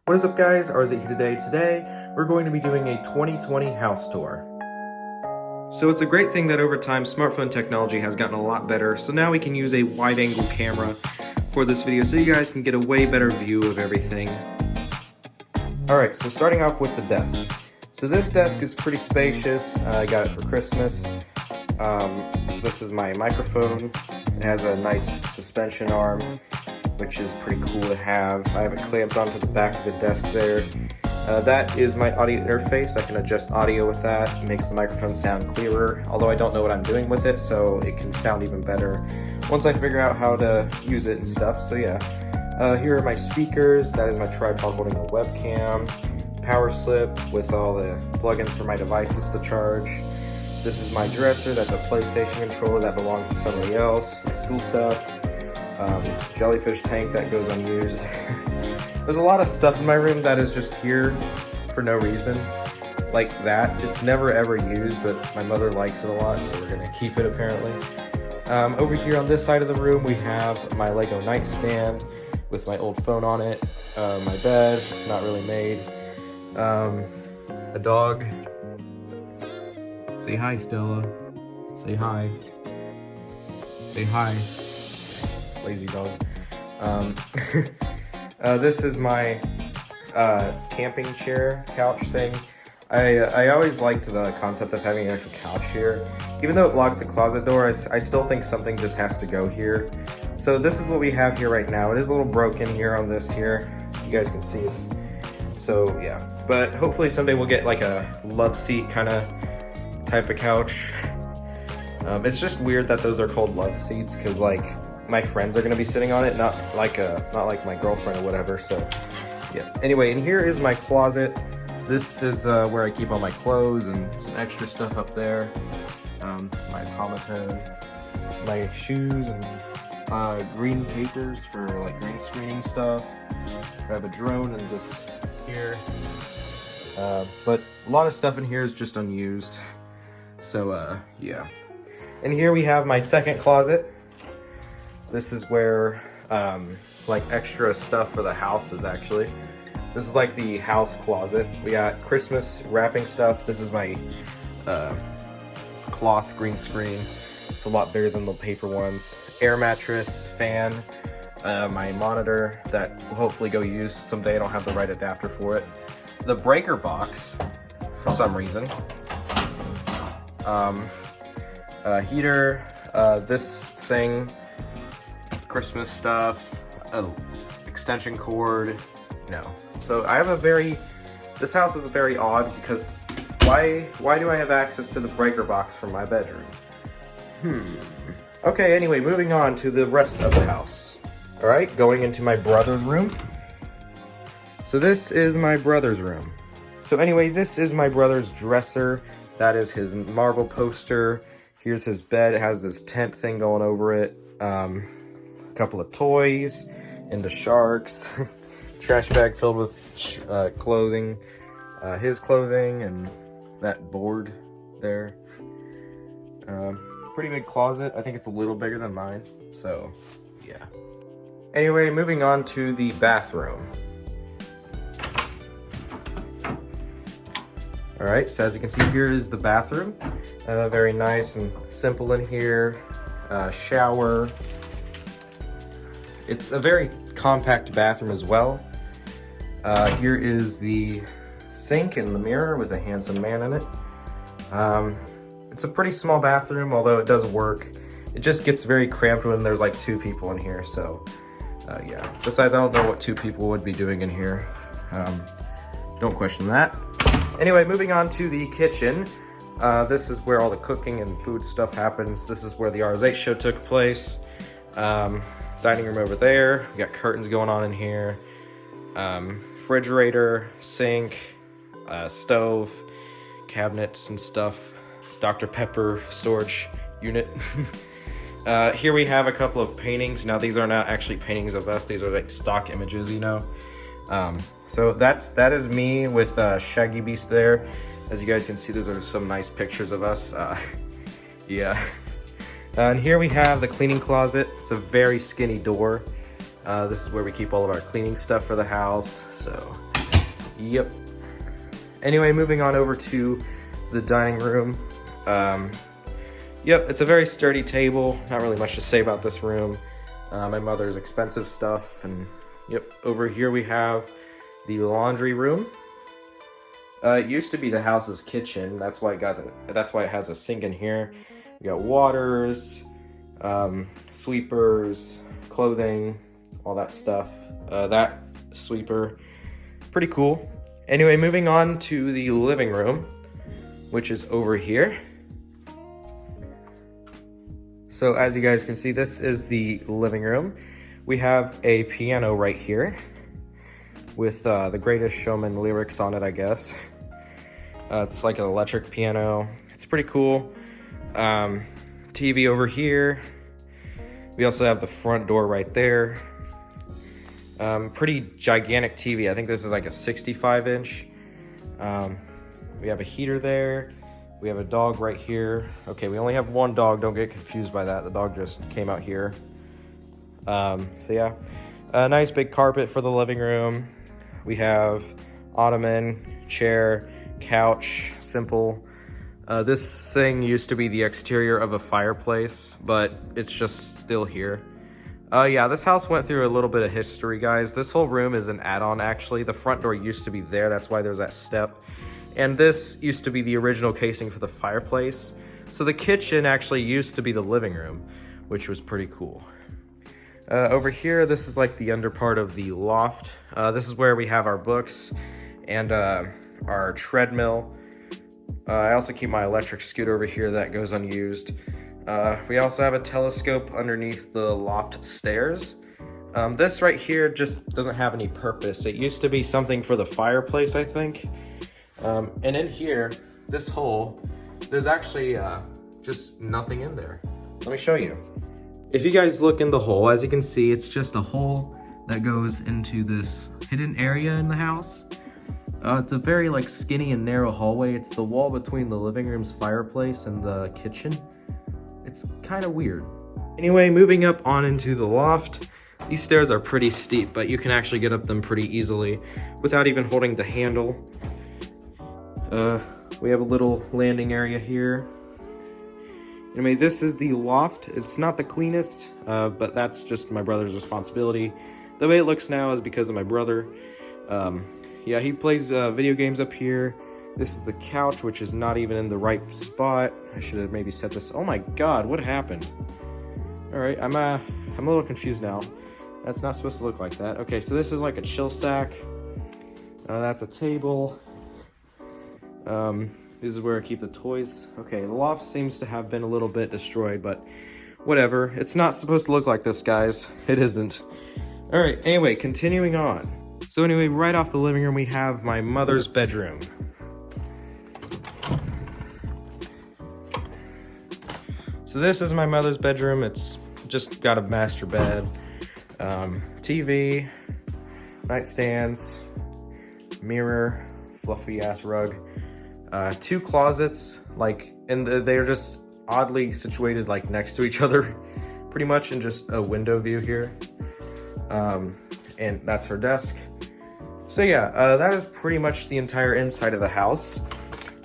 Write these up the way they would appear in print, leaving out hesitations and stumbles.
What is up guys, RZ here today. Today, we're going to be doing a 2020 house tour. So it's a great thing that over time, smartphone technology has gotten a lot better, so now we can use a wide-angle camera for this video so you guys can get a way better view of everything. Alright, so starting off with the desk. So this desk is pretty spacious. I got it for Christmas. This is my microphone. It has a nice suspension arm, which is pretty cool to have. I have it clamped onto the back of the desk there. That is my audio interface. I can adjust audio with that. It makes the microphone sound clearer, although I don't know what I'm doing with it, so it can sound even better once I figure out how to use it and stuff. So yeah, here are my speakers. That is my tripod holding a webcam. Power slip with all the plugins for my devices to charge. This is my dresser. That's a PlayStation controller that belongs to somebody else. My school stuff. Jellyfish tank that goes unused. There's a lot of stuff in my room that is just here for no reason, like that. It's never ever used, but my mother likes it a lot, so we're gonna keep it apparently. Over here on this side of the room, we have my Lego nightstand with my old phone on it, my bed, not really made, a dog. Say hi, Stella. Say hi. Say hi. Lazy dog. This is my camping chair couch thing. I always liked the concept of having like a couch here. Even though it blocks the closet door, I still think something just has to go here. So this is what we have here right now. It is a little broken here on this here. You guys can see it's, so yeah. But hopefully someday we'll get like a love seat kind of type of couch. It's just weird that those are called love seats, because like my friends are gonna be sitting on it, not like my girlfriend or whatever. So yeah. Anyway, and here is my closet. This is where I keep all my clothes and some extra stuff up there. My automaton, my shoes, and green papers for like green screening stuff. I have a drone and this here. But a lot of stuff in here is just unused. So yeah. And here we have my second closet. This is where like extra stuff for the house is actually. This is like the house closet. We got Christmas wrapping stuff. This is my cloth green screen. It's a lot bigger than the paper ones. Air mattress, fan, my monitor that will hopefully go used someday. I don't have the right adapter for it. The breaker box, for some reason. Heater, this thing, Christmas stuff, extension cord, So I have this house is very odd because why do I have access to the breaker box from my bedroom? Okay, anyway, moving on to the rest of the house. All right, going into my brother's room. So this is my brother's room. So anyway, this is my brother's dresser. That is his Marvel poster. Here's his bed. It has this tent thing going over it. A couple of toys, into sharks. Trash bag filled with clothing. His clothing and that board there. Pretty big closet. I think it's a little bigger than mine. So, yeah. Anyway, moving on to the bathroom. Alright, so as you can see, here is the bathroom. Very nice and simple in here. Shower. It's a very compact bathroom as well. Here is the sink and the mirror with a handsome man in it. It's a pretty small bathroom, although it does work. It just gets very cramped when there's like two people in here, so yeah. Besides, I don't know what two people would be doing in here. Don't question that. Anyway, moving on to the kitchen. This is where all the cooking and food stuff happens. This is where the RZ show took place. Dining room over there. We got curtains going on in here. Refrigerator, sink, stove, cabinets and stuff. Dr. Pepper storage unit. Here we have a couple of paintings. Now these are not actually paintings of us. These are like stock images, So that is me with Shaggy Beast there. As you guys can see, those are some nice pictures of us. Yeah. And here we have the cleaning closet. It's a very skinny door. This is where we keep all of our cleaning stuff for the house. So Yep. Anyway, moving on over to the dining room. Yep, it's a very sturdy table. Not really much to say about this room. My mother's expensive stuff, and yep, over here we have the laundry room. It used to be the house's kitchen. That's why it has a sink in here. We got waters, sweepers, clothing, all that stuff. That sweeper, pretty cool. Anyway, moving on to the living room, which is over here. So as you guys can see, this is the living room. We have a piano right here with The Greatest Showman lyrics on it, I guess. It's like an electric piano. It's pretty cool. TV over here. We also have the front door right there. Pretty gigantic TV. I think this is like a 65-inch. We have a heater there. We have a dog right here. Okay, we only have one dog. Don't get confused by that. The dog just came out here. So yeah, a nice big carpet for the living room. We have ottoman, chair, couch, simple. This thing used to be the exterior of a fireplace, but it's just still here. Yeah, this house went through a little bit of history, guys. This whole room is an add-on, actually. The front door used to be there. That's why there's that step. And this used to be the original casing for the fireplace. So the kitchen actually used to be the living room, which was pretty cool. Over here, this is like the under part of the loft. This is where we have our books and our treadmill. I also keep my electric scooter over here that goes unused. We also have a telescope underneath the loft stairs. This right here just doesn't have any purpose. It used to be something for the fireplace, I think. And in here, this hole, there's actually just nothing in there. Let me show you. If you guys look in the hole, as you can see, it's just a hole that goes into this hidden area in the house. It's a very like skinny and narrow hallway. It's the wall between the living room's fireplace and the kitchen. It's kind of weird. Anyway, moving up on into the loft. These stairs are pretty steep, but you can actually get up them pretty easily without even holding the handle. We have a little landing area here. Anyway, this is the loft. It's not the cleanest, but that's just my brother's responsibility. The way it looks now is because of my brother. Yeah, he plays video games up here. This is the couch, which is not even in the right spot. I should have maybe set this. Oh my God, what happened? All right, I'm a little confused now. That's not supposed to look like that. Okay, so this is like a chill sack. That's a table. This is where I keep the toys. Okay, the loft seems to have been a little bit destroyed, but whatever. It's not supposed to look like this, guys. It isn't. All right, anyway, continuing on. So anyway, right off the living room, we have my mother's bedroom. So this is my mother's bedroom. It's just got a master bed, TV, nightstands, mirror, fluffy ass rug, 2 closets, like, and they're just oddly situated like next to each other, pretty much, and just a window view here. And that's her desk. So yeah, that is pretty much the entire inside of the house.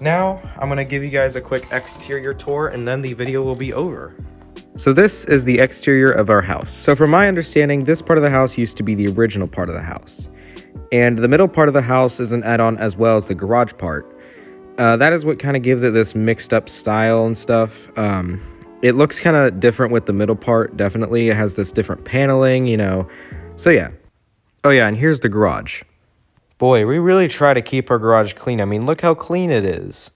Now, I'm gonna give you guys a quick exterior tour and then the video will be over. So this is the exterior of our house. So from my understanding, this part of the house used to be the original part of the house. And the middle part of the house is an add-on as well as the garage part. That is what kind of gives it this mixed up style and stuff. It looks kind of different with the middle part, definitely. It has this different paneling, you know. So yeah. Oh yeah, and here's the garage. Boy, we really try to keep our garage clean. I mean, look how clean it is.